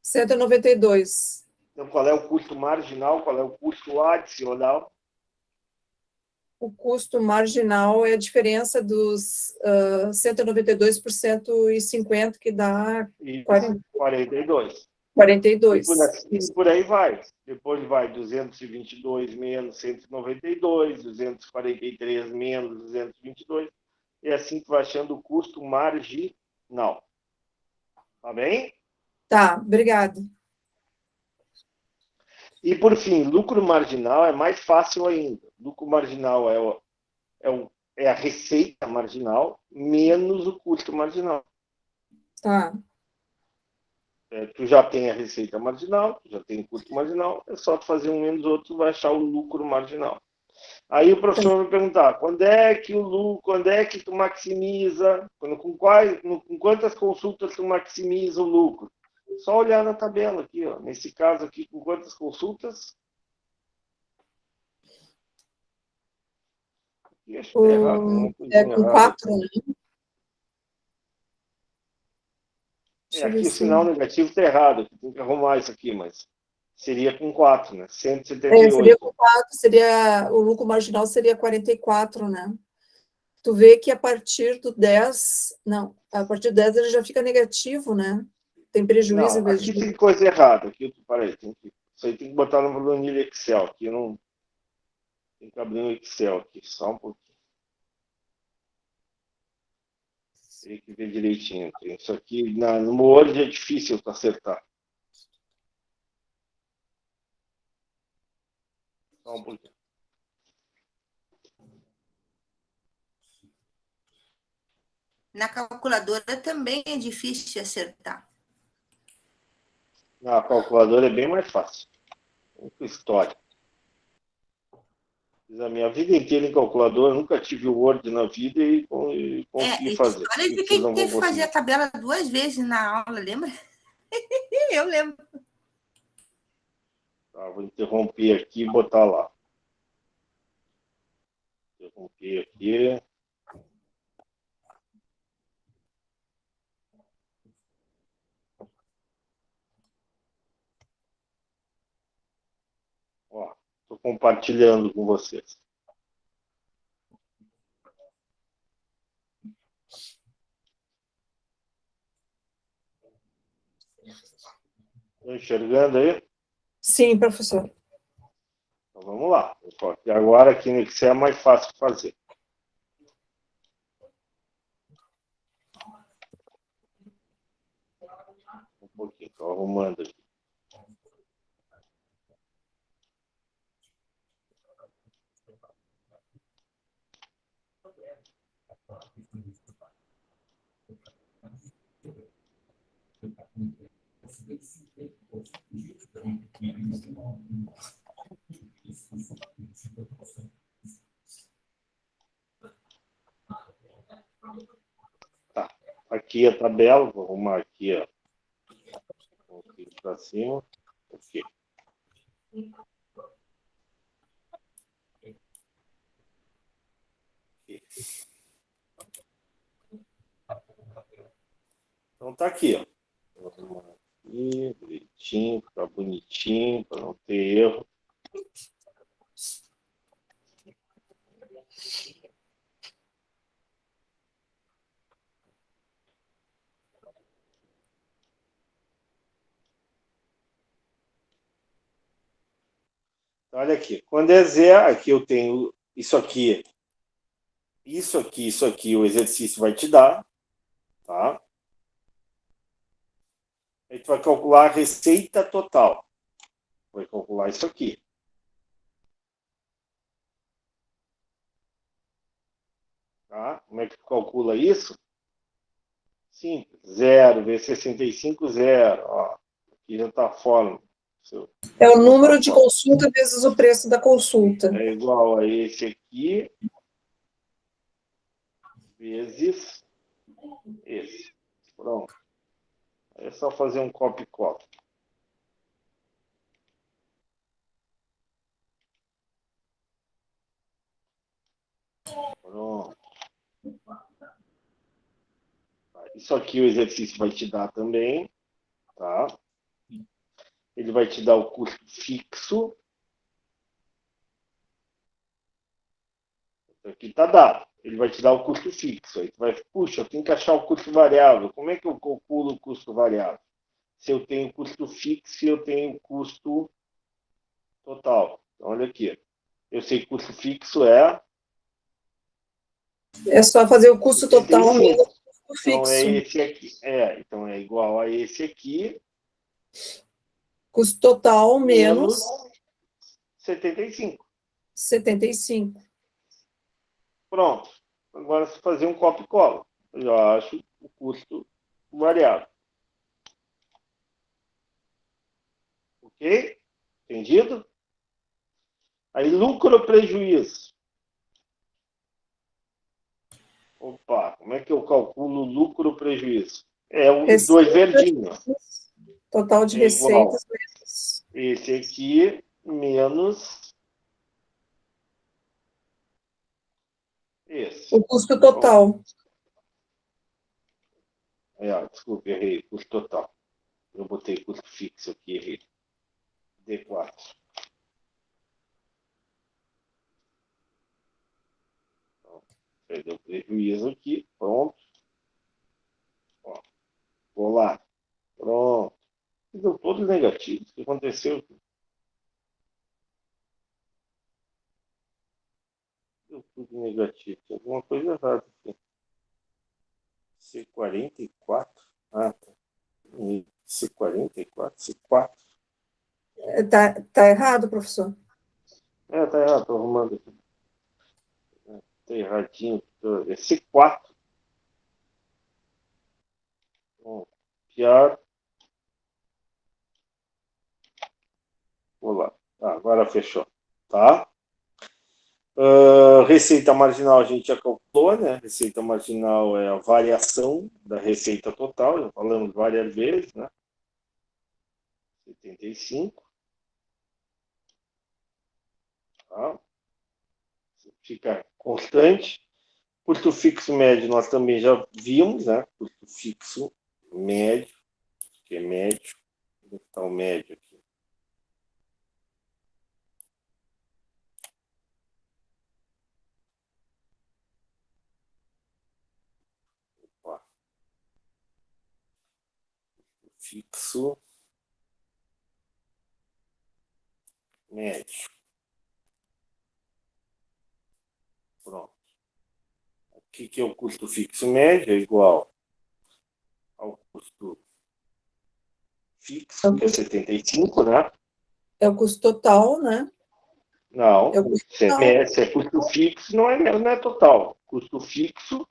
192. Então, qual é o custo marginal? Qual é o custo adicional? O custo marginal é a diferença dos 192 por 150, que dá E 42. 42. Isso. Por aí vai. Depois vai 222 menos 192, 243 menos 222. E assim tu vai achando o custo marginal. Tá bem? Tá, obrigada. E, por fim, lucro marginal é mais fácil ainda. Lucro marginal é a receita marginal menos o custo marginal. Tá. Tu já tem a receita marginal, tu já tem o custo marginal, é só tu fazer um menos outro, tu vai achar o lucro marginal. Aí o professor vai perguntar, quando é que tu maximiza, com quantas consultas tu maximiza o lucro? Só olhar na tabela aqui, ó. Nesse caso aqui, com quantas consultas? Aqui acho que tá errado, uma coisinha Com errada. 4, né? Deixa eu ver Aqui o se... sinal negativo está errado, tem que arrumar isso aqui, mas seria com 4, né? seria 178. com 4, o lucro marginal seria 44, né? Tu vê que a partir do 10, não, a partir do 10 ele já fica negativo, né? Tem prejuízo em Não, vez aqui de... tem coisa errada. Aqui, peraí, isso aí tem que botar no planilha Excel. Aqui não tem que abrir um Excel aqui, só um pouquinho. Tem que ver direitinho. Isso aqui no Word é difícil para acertar. Só um pouquinho. Na calculadora também é difícil de acertar. Na calculadora é bem mais fácil. História. Fiz a minha vida inteira em calculadora, nunca tive o Word na vida e consegui fazer. História de Vocês quem não vão teve que fazer conseguir. a tabela 2 vezes na aula, lembra? Eu lembro. Tá, vou interromper aqui e botar lá. Interromper aqui. Ó, estou compartilhando com vocês. Estão enxergando aí? Sim, professor. Então vamos lá. E agora aqui no Excel é mais fácil de fazer. Um pouquinho, estou arrumando aqui. Tá. Aqui a tabela, vou arrumar aqui, ó. Um pouquinho para cima. Ok. Então tá aqui, ó. Vou arrumar aqui, direitinho, ficar bonitinho, para não ter erro. Então, olha aqui. Quando é zero, aqui eu tenho isso aqui, isso aqui, o exercício vai te dar, tá? Aí tu vai calcular a receita total. Vai calcular isso aqui. Tá? Como é que tu calcula isso? Simples. 0 vezes 65, 0. Ó, aqui já está a fórmula. É o número de consulta vezes o preço da consulta. É igual a esse aqui vezes esse. Pronto. É só fazer um copy e cola. Pronto. Isso aqui o exercício vai te dar também, tá? Ele vai te dar o custo fixo. Aqui está dado. Ele vai te dar o custo fixo. Aí tu vai, puxa, eu tenho que achar o custo variável. Como é que eu calculo o custo variável? Se eu tenho custo fixo e eu tenho custo total. Então, olha aqui. Eu sei que custo fixo é... É só fazer o custo total menos o custo Então, é fixo. esse aqui. Então, é igual a esse aqui. Custo total menos 75. 75. Pronto. Agora, se fazer um copy e cola, eu já acho o custo variável. Ok? Entendido? Aí, lucro ou prejuízo? Opa, como é que eu calculo lucro ou prejuízo? É os dois verdinhos. Total de É igual. receitas menos Esse aqui menos esse. o custo total. Desculpa, errei. Custo total. Eu botei custo fixo aqui, errei. D4. Então, perdeu prejuízo aqui. Pronto. Ó, vou lá. Pronto. Deu todos negativos. O que aconteceu? Deu tudo negativo. Tem alguma coisa errada aqui. C44? Ah, tá. C44? C4? Tá errado, professor? Tá errado. Tô arrumando aqui. Tá erradinho. É C4. Bom, pior. Vou lá. Agora fechou. Tá? Receita marginal a gente já calculou, né? Receita marginal é a variação da receita total, já falamos várias vezes, né? 75. Tá? Fica constante. Custo fixo médio nós também já vimos, né? Custo fixo médio, que é médio. Onde está o médio aqui? Opa. Fixo médio. Pronto. O que é o custo fixo médio? É igual ao custo fixo, que é 75, né? É o custo total, né? Não, É o custo se total. é custo fixo, não é total. Custo fixo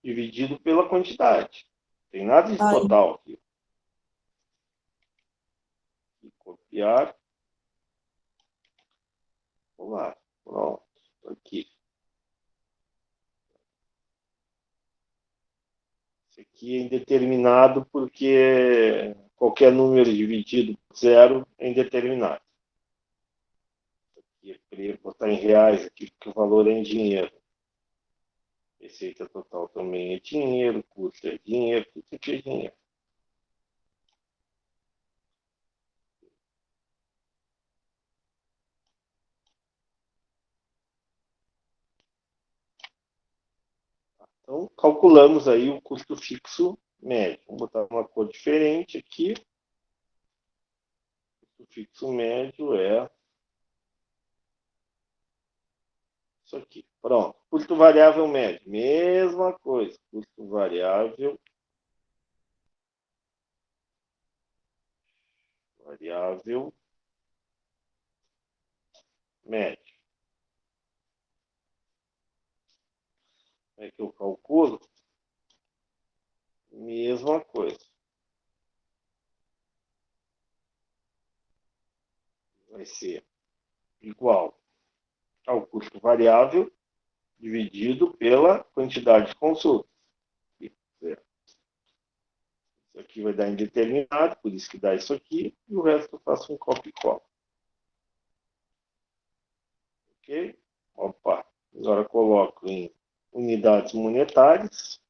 dividido pela quantidade. Tem nada de total aqui. E copiar. Vamos lá. Pronto. Aqui. Esse aqui é indeterminado porque qualquer número dividido por zero é indeterminado. Aqui eu queria botar em reais aqui, porque o valor é em dinheiro. Receita total também é dinheiro, custo é dinheiro, tudo aqui é dinheiro. Então, calculamos aí o custo fixo médio. Vamos botar uma cor diferente aqui. O custo fixo médio é Isso aqui. Pronto. Custo variável médio. Mesma coisa. Custo variável médio. Como é que eu calculo? Mesma coisa. Vai ser igual ao custo variável dividido pela quantidade de consultas. Isso aqui vai dar indeterminado, por isso que dá isso aqui, e o resto eu faço um copy e cola. Ok? Opa, agora coloco em unidades monetárias.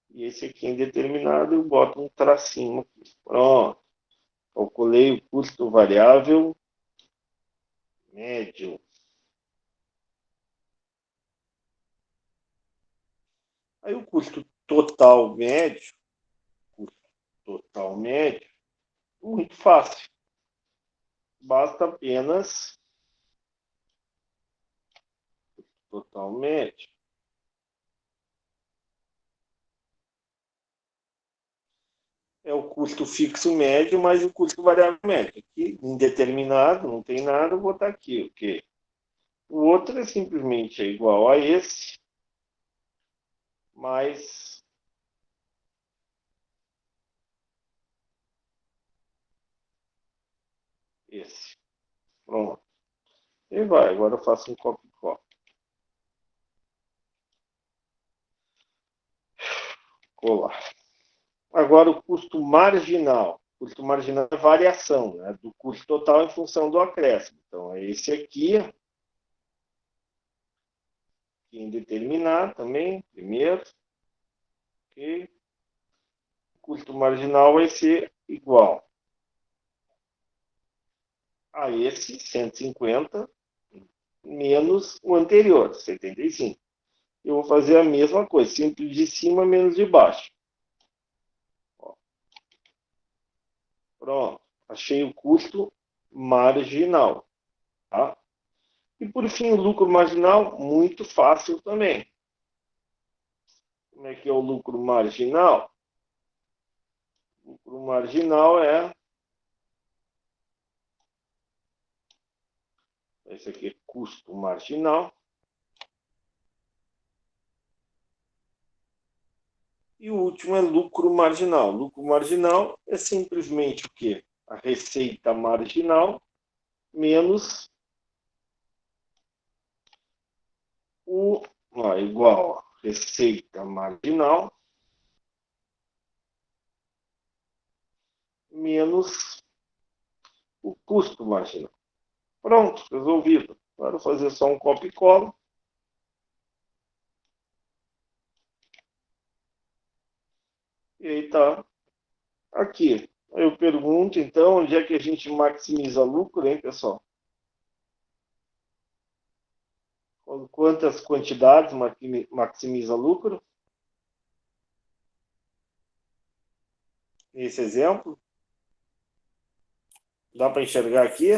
E esse aqui indeterminado eu boto um tracinho aqui. Pronto. Calculei o custo variável médio. Aí o custo total médio, muito fácil. Basta apenas total médio. É o custo fixo médio mais o custo variável médio. Aqui, indeterminado, não tem nada, eu vou botar aqui, ok? O outro é simplesmente igual a esse, mais esse. Pronto. E vai, agora eu faço um copy e cola. Colar. Agora o custo marginal. O custo marginal é variação, né, do custo total em função do acréscimo. Então, é esse aqui, indeterminado também, primeiro. Okay. O custo marginal vai ser igual a esse 150 menos o anterior, 75. Eu vou fazer a mesma coisa, sempre de cima menos de baixo. Ó. Pronto, achei o custo marginal. Tá? E por fim, o lucro marginal, muito fácil também. Como é que é o lucro marginal? O lucro marginal é... Esse aqui é custo marginal. E o último é lucro marginal. Lucro marginal é simplesmente o quê? A receita marginal menos igual a receita marginal menos o custo marginal. Pronto, resolvido. Agora vou fazer só um copy e cola. E aí tá aqui. Eu pergunto, então, onde é que a gente maximiza lucro, hein, pessoal? Quantas quantidades maximiza lucro? Nesse exemplo? Dá para enxergar aqui?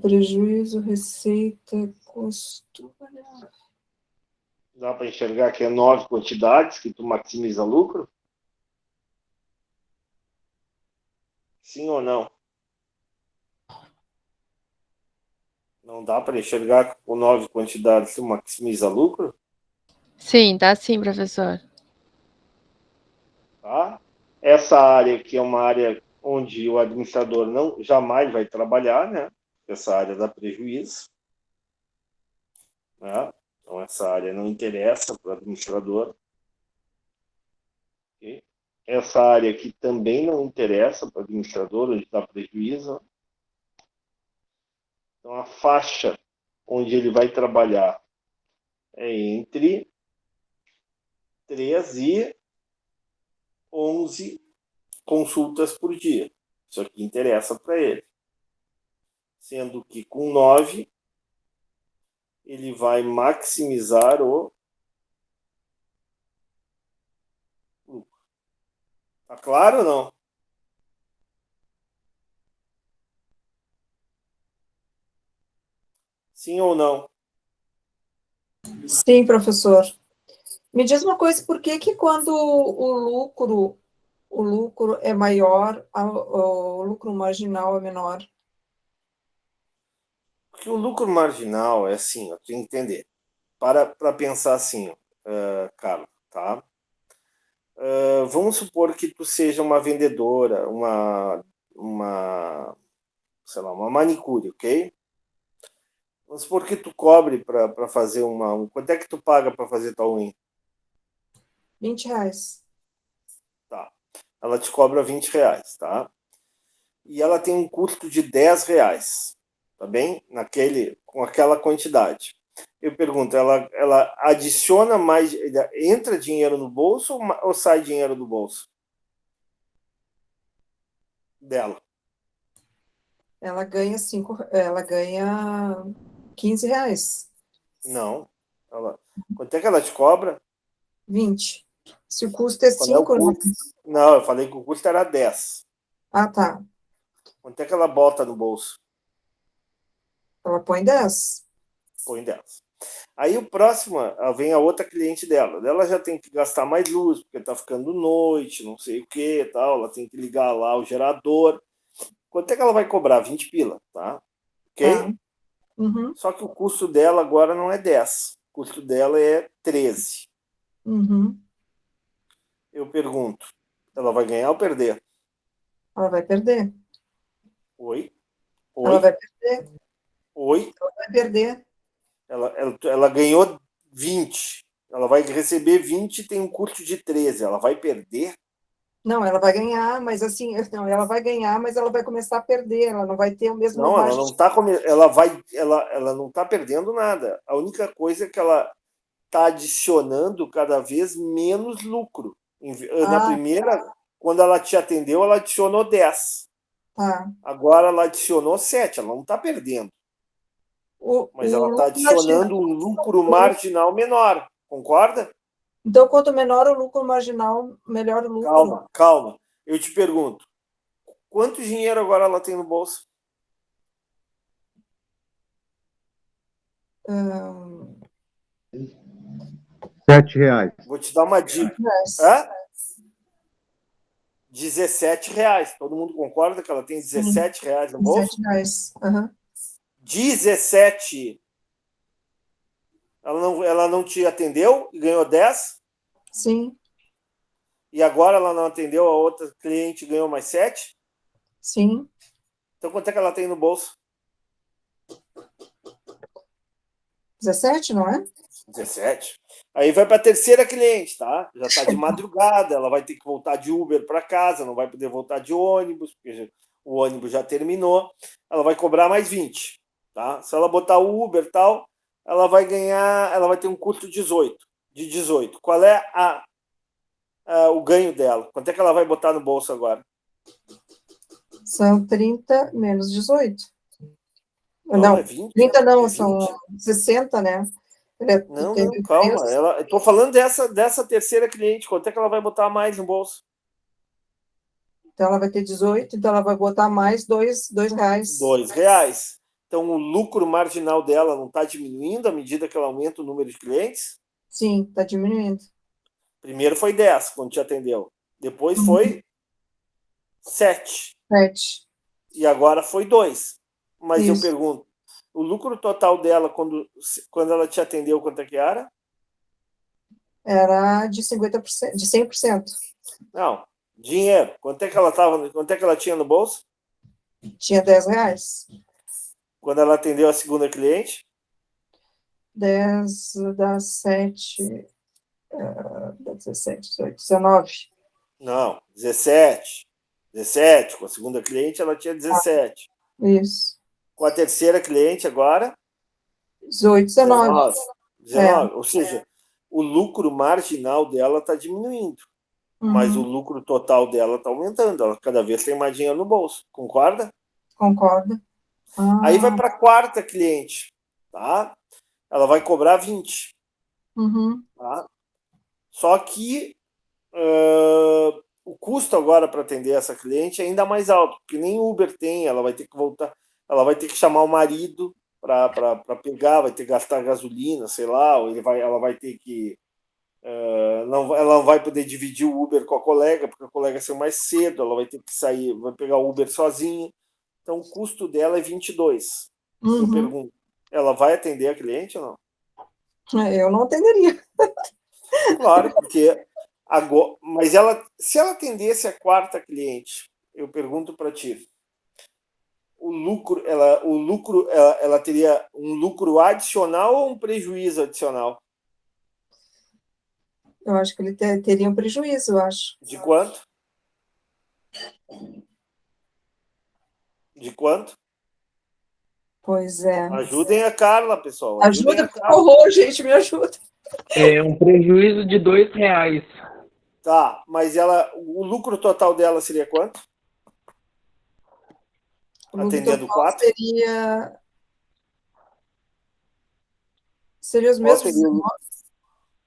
Prejuízo, receita, custo. Dá para enxergar que é 9 quantidades que tu maximiza lucro? Sim ou não? Não dá para enxergar que com 9 quantidades tu maximiza lucro? Sim, dá sim, professor. Tá? Essa área aqui é uma área onde o administrador não jamais vai trabalhar, né? Essa área dá prejuízo. Né? Então, essa área não interessa para o administrador. Okay? Essa área aqui também não interessa para o administrador, onde dá prejuízo. Então, a faixa onde ele vai trabalhar é entre 3 e 11 consultas por dia. Isso aqui interessa para ele. Sendo que com 9, ele vai maximizar o lucro. Tá claro ou não? Sim ou não? Sim, professor. Me diz uma coisa, por que que quando o lucro é maior, o lucro marginal é menor? Porque o lucro marginal é assim, eu tenho que entender. Para pensar assim, Carlos, tá? Vamos supor que tu seja uma vendedora, uma, sei lá, uma manicure, ok? Vamos supor que tu cobre para fazer quanto é que tu paga para fazer tua unha? R$ 20. Tá. Ela te cobra R$ 20, tá? E ela tem um custo de R$ 10, tá bem? Com aquela quantidade. Eu pergunto, ela adiciona mais, entra dinheiro no bolso ou sai dinheiro do bolso dela? Ela ganha R$ 15. Não. Quanto é que ela te cobra? 20. Se o custo é Qual é o 5, né? custo? Não, eu falei que o custo era 10. Ah, tá. Quanto é que ela bota no bolso? Ela põe 10. Põe 10. Aí o próximo, vem a outra cliente dela. Ela já tem que gastar mais luz, porque tá ficando noite, não sei o que, tal. Ela tem que ligar lá o gerador. Quanto é que ela vai cobrar? 20 pila, tá? Tá. Ok? Uhum, Só que o custo dela agora não é 10. O custo dela é 13. uhum. Eu pergunto, ela vai ganhar ou perder? Ela vai perder. Oi? Ela Oi? vai perder. Oi? Vai perder. Ela ganhou 20. Ela vai receber 20 e tem um custo de 13. Ela vai perder? Não, ela vai ganhar, mas assim, não, ela vai ganhar, mas ela vai começar a perder. Ela não vai ter o mesmo Não, ela margem. não está ela não tá perdendo nada. A única coisa é que ela está adicionando cada vez menos lucro. Na Ah, primeira, quando ela te atendeu, ela adicionou 10. tá. Agora ela adicionou 7. Ela não está perdendo, mas O ela está lucro marginal. adicionando um lucro marginal menor. Concorda? Então, quanto menor o lucro marginal, melhor o lucro. Calma, calma. Eu te pergunto, quanto dinheiro agora ela tem no bolso? Hum, R$ 7. Vou te dar uma dica. mas, Hã? R$ 17. Todo mundo concorda que ela tem sim, R$ 17 no bolso? R$ 7. Aham. 17. Ela não te atendeu e ganhou 10. Sim, E agora ela não atendeu a outra cliente e ganhou mais 7. sim. Então quanto é que ela tem no bolso? 17, não é? 17. Aí vai para a terceira cliente, tá? Já está de madrugada, ela vai ter que voltar de Uber para casa, não vai poder voltar de ônibus, porque o ônibus já terminou. Ela vai cobrar mais 20, tá? Se ela botar o Uber e tal, ela vai ganhar, ela vai ter um custo de 18. Qual é o ganho dela? Quanto é que ela vai botar no bolso agora? São 30 menos 18. Não, é Não, 20. 30 É não, são 20. 60, né? Tu Não, teve não, calma. 3. Eu tô falando dessa terceira cliente. Quanto é que ela vai botar mais no bolso? Então, ela vai ter 18, então ela vai botar mais dois reais. R$ 2. Então, o lucro marginal dela não está diminuindo à medida que ela aumenta o número de clientes? Sim, está diminuindo. Primeiro foi 10 quando te atendeu. Depois Uhum. foi 7. 7. E agora foi 2. Mas eu Isso. pergunto, o lucro total dela quando ela te atendeu, quanto é que era? Era de 50%, de 100%. Não, dinheiro. Quanto é que ela tinha no bolso? Tinha R$ 10. Quando ela atendeu a segunda cliente? 10 dá 7, dá 17, 18, 19. Não, 17. 17. Com a segunda cliente, ela tinha Ah, 17. isso. Com a terceira cliente, agora, 18, 19. 19. É. 19. Ou seja, o lucro marginal dela está diminuindo, mas o Uhum. lucro total dela está aumentando. Ela cada vez tem mais dinheiro no bolso. Concorda? Concorda? Aí vai Ah, para a quarta cliente, tá? Ela vai cobrar 20, uhum. tá? Só que o custo agora para atender essa cliente é ainda mais alto, porque nem Uber tem, ela vai ter que voltar, ela vai ter que chamar o marido para pegar, vai ter que gastar gasolina, sei lá, ou ela vai ter que ela não vai poder dividir o Uber com a colega, porque a colega saiu mais cedo, ela vai ter que sair, vai pegar o Uber sozinha. Então, o custo dela é 22. Eu pergunto, ela vai atender a cliente ou não? Eu não atenderia. Claro, porque agora, mas se ela atendesse a quarta cliente, eu pergunto para ti, ela teria um lucro adicional ou um prejuízo adicional? Eu acho que ele teria um prejuízo, eu acho. De quanto? De quanto? Pois é. Ajudem a Carla, pessoal. Ajuda, por favor, gente, me ajuda. É um prejuízo de R$ 2. Tá, mas o lucro total dela seria quanto? O lucro Atendendo total 4? seria os Qual mesmos seria 19?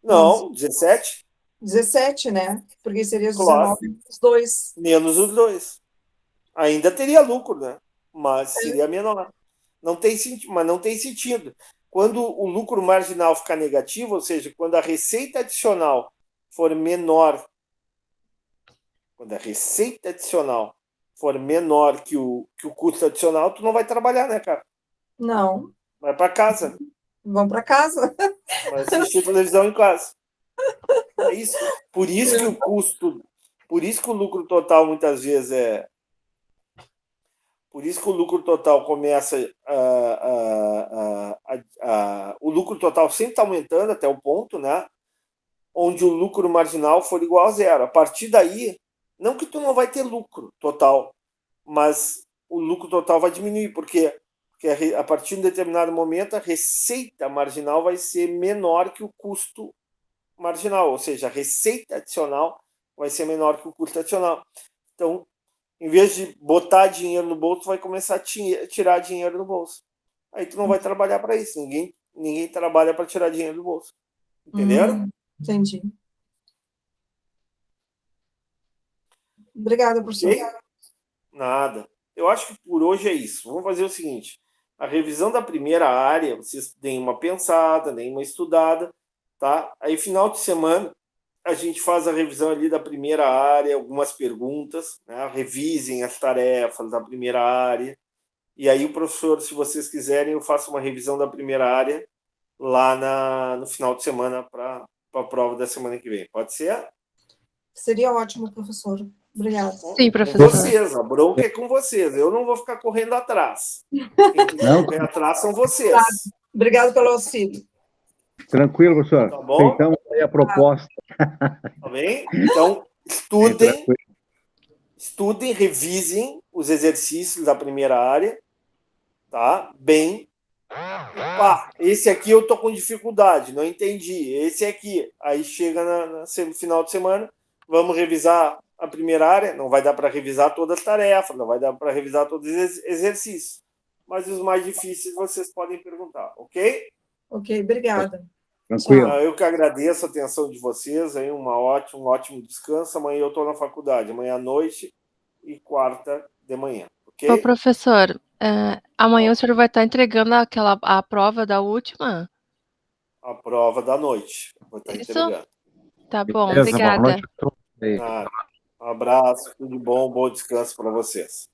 Não, 17? 17, né? Porque seria os Claro. 19 os dois. Menos os dois. Ainda teria lucro, né? Mas seria menor. Não tem sentido, mas não tem sentido. Quando o lucro marginal ficar negativo, ou seja, quando a receita adicional for menor, quando a receita adicional for menor que o custo adicional, tu não vai trabalhar, né, cara? Não. Vai para casa. Vão para casa. Vai assistir televisão em casa. É isso. Por isso que o custo, por isso que o lucro total muitas vezes por isso que o lucro total começa o lucro total sempre está aumentando até o ponto, né? Onde o lucro marginal for igual a zero. A partir daí, não que tu não vai ter lucro total, mas o lucro total vai diminuir, porque a partir de um determinado momento a receita marginal vai ser menor que o custo marginal, ou seja, a receita adicional vai ser menor que o custo adicional. Então, em vez de botar dinheiro no bolso, tu vai começar a tirar dinheiro no bolso. Aí tu não vai trabalhar para isso. Ninguém trabalha para tirar dinheiro do bolso. Entenderam? Entendi. Obrigada, professor. Nada. Eu acho que por hoje é isso. Vamos fazer o seguinte. A revisão da primeira área, vocês deem uma pensada, deem uma estudada, tá? Aí, final de semana, a gente faz a revisão ali da primeira área, algumas perguntas, né? Revisem as tarefas da primeira área. E aí o professor, se vocês quiserem, eu faço uma revisão da primeira área lá no final de semana para a prova da semana que vem. Pode ser? Seria ótimo, professor. Obrigada. Sim, Com professor. vocês, a bronca é com vocês. Eu não vou ficar correndo atrás. Quem tem que correr atrás são vocês. Obrigado pelo auxílio. Tranquilo, professor. Tá bom? Então, aí a proposta. Tá bem? Então, estudem, revisem os exercícios da primeira área, tá? Bem. Esse aqui eu tô com dificuldade, não entendi. Esse aqui, aí chega no final de semana, vamos revisar a primeira área, não vai dar para revisar todas as tarefas, não vai dar para revisar todos os exercícios, mas os mais difíceis vocês podem perguntar, ok? Ok, obrigada. Tranquilo. Eu que agradeço a atenção de vocês, aí um ótimo descanso. Amanhã eu estou na faculdade, amanhã à noite e quarta de manhã, ok? Ô, professor, amanhã o senhor vai estar entregando a prova da última? A prova da noite, vou estar Isso? entregando. Tá bom, Beleza, boa obrigada. noite. Um abraço, tudo de bom, bom descanso para vocês.